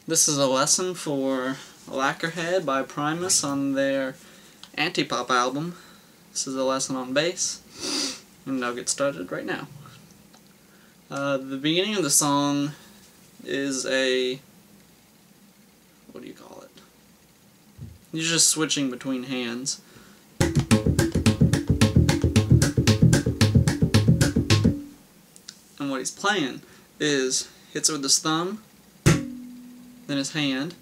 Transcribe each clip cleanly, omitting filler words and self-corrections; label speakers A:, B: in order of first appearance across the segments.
A: This is a lesson for Lacquer Head by Primus on their anti-pop album. This is a lesson on bass, and I'll get started right now. The beginning of the song is a... what do you call it? You're just switching between hands. And what he's playing is hits it with his thumb, then his hand,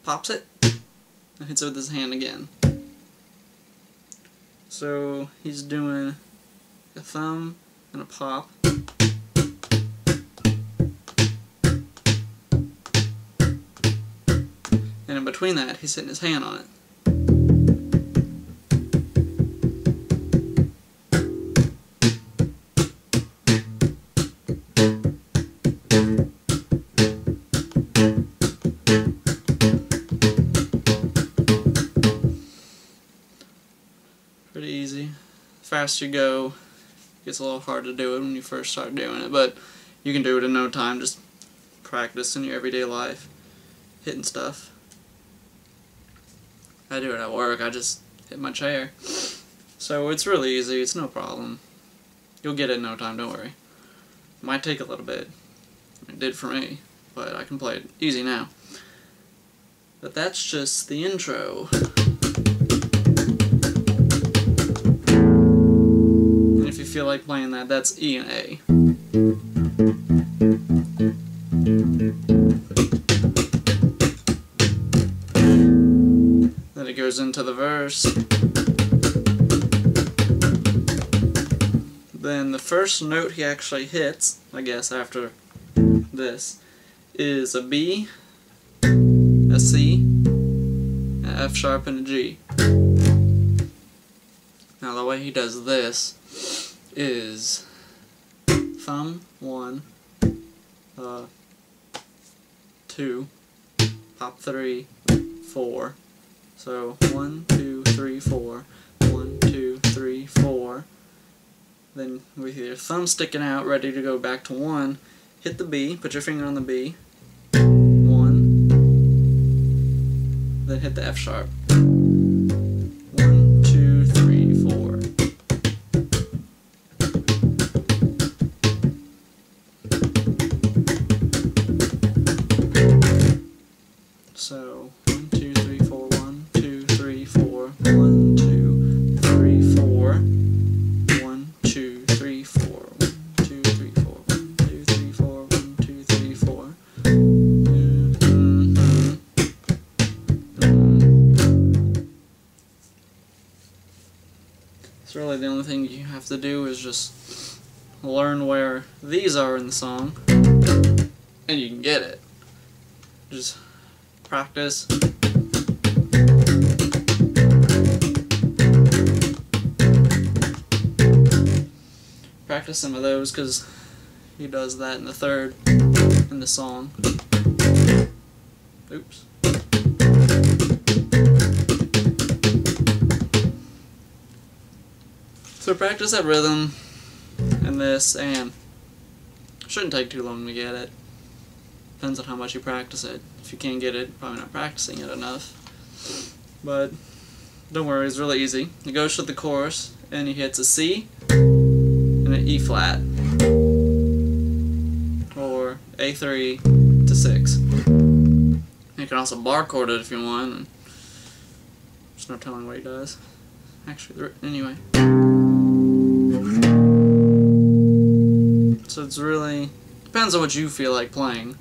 A: pops it, and hits it with his hand again. So he's doing a thumb and a pop. And in between that, he's hitting his hand on it. Pretty easy. The faster you go, it gets a little hard to do it when you first start doing it, but you can do it in no time. Just practice in your everyday life, hitting stuff. I do it at work, I just hit my chair. So it's really easy, it's no problem. You'll get it in no time, don't worry. It might take a little bit. It did for me, but I can play it easy now. But that's just the intro. And if you feel like playing that, that's E and A. Then it goes into the verse. Then the first note he actually hits, I guess after this, is a B, a C, an F sharp, and a G. Now the way he does this is thumb 1, 2, pop 3, 4. So 1, 2, 3, 4, 1, 2, 3, 4. Then with your thumb sticking out, ready to go back to 1, hit the B, put your finger on the B, 1, then hit the F sharp. 1, 2, 3, 4. So 1, 2, 3, 4, 1, 2, 3, 4, 1, 2, 3, 4, 1, 2, 3, 4, 1, 2, 3, 4, 1, 2, 3, 4, 1, 2, 3, 4. So really the only thing you have to do is just learn where these are in the song, and you can get it. Just practice. Practice some of those, because he does that in the third in the song. Oops. So practice that rhythm and this, and it shouldn't take too long to get it. Depends on how much you practice it. If you can't get it, probably not practicing it enough. But don't worry, it's really easy. He goes to the chorus and he hits a C and an E flat, or A3 to 6. You can also bar chord it if you want. There's no telling what he does. Actually, anyway. So it's really depends on what you feel like playing.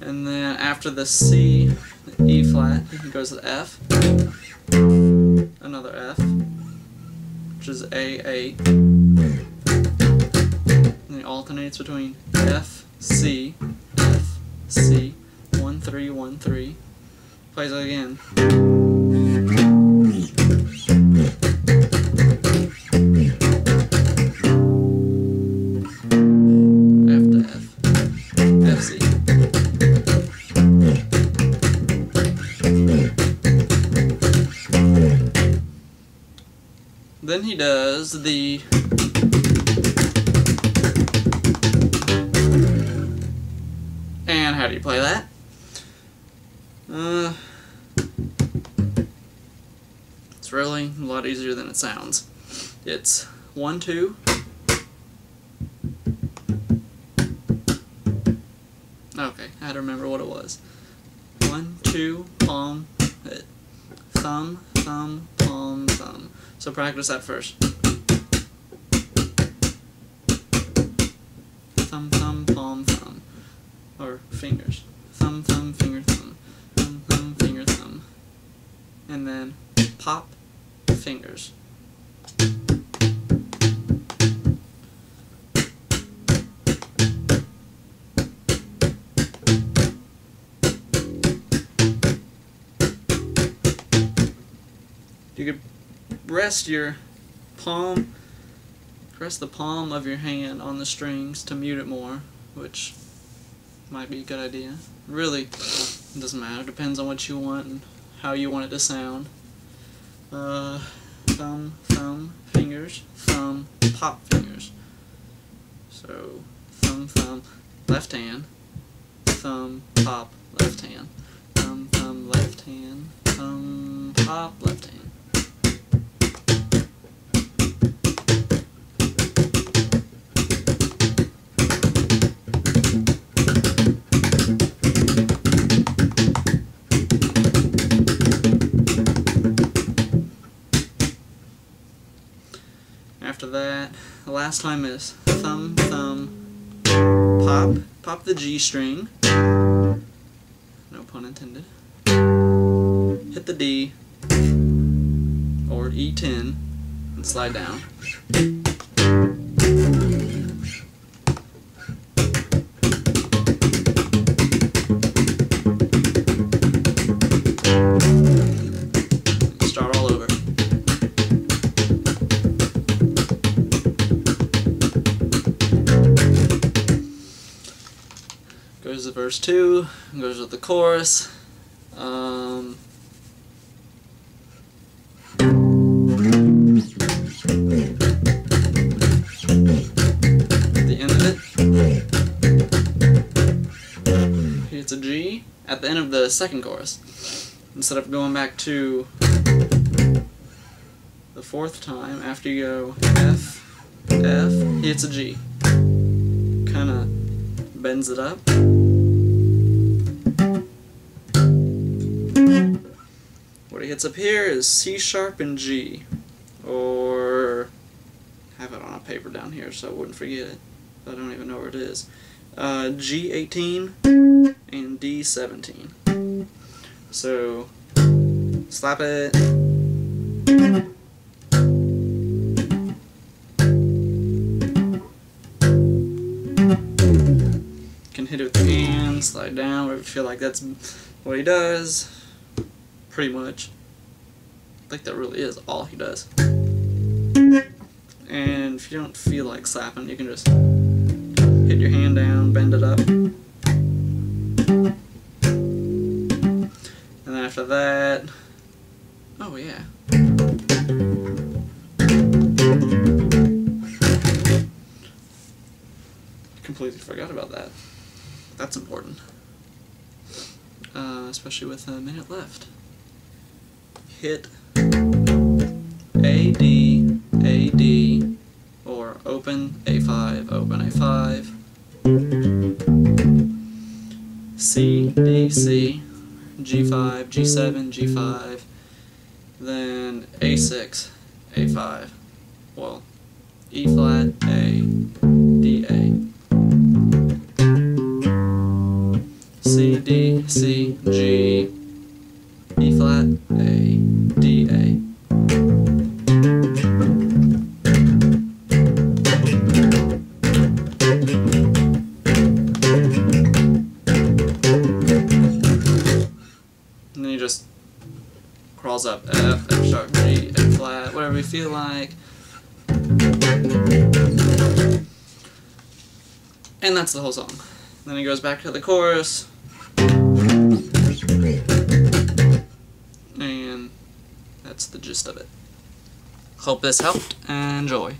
A: And then after the C, the E flat, he goes to the F, another F, which is A. And he alternates between F, C, 1, 3, 1, 3. Plays it again. Then he does the And how do you play that? It's really a lot easier than it sounds. It's 1, 2. Okay, I had to remember what it was. 1, 2, palm, hit. Thumb, thumb, palm, thumb. So practice that first. Thumb, thumb, palm, thumb. Or fingers. Thumb, thumb, finger, thumb. Thumb, thumb, finger, thumb. And then pop, fingers. You could rest the palm of your hand on the strings to mute it more, which might be a good idea. Really, it doesn't matter. It depends on what you want and how you want it to sound. Thumb, thumb, fingers, thumb, pop, fingers. So, thumb, thumb, left hand, thumb, pop, left hand, thumb, thumb, left hand, thumb, pop, left hand. After that, the last time is thumb, thumb, pop the G string, no pun intended, hit the D, or E10, and slide down. Start all over. Goes to verse 2, goes with the chorus. At the end of it, it's a G at the end of the second chorus. Instead of going back to the fourth time, after you go F, F, he hits a G. Kinda bends it up. What he hits up here is C sharp and G, or I have it on a paper down here so I wouldn't forget it, but I don't even know where it is. G18 and D17. So slap it. Can hit it with your hand, slide down, whatever you feel like that's what he does. Pretty much. I think that really is all he does. And if you don't feel like slapping, you can just hit your hand down, bend it up. And then after that, oh yeah. Completely forgot about that. That's important. Especially with a minute left. Hit A, D, A, D, or open A5, open A5, C, D, C, G5, G7, G5, then A6, A5, well, E flat, A, D, A, C, D, C, G, E flat, A, D, A. And then he just crawls up F, F sharp, G, F flat, whatever you feel like. And that's the whole song. Then he goes back to the chorus. And that's the gist of it. Hope this helped, and enjoy.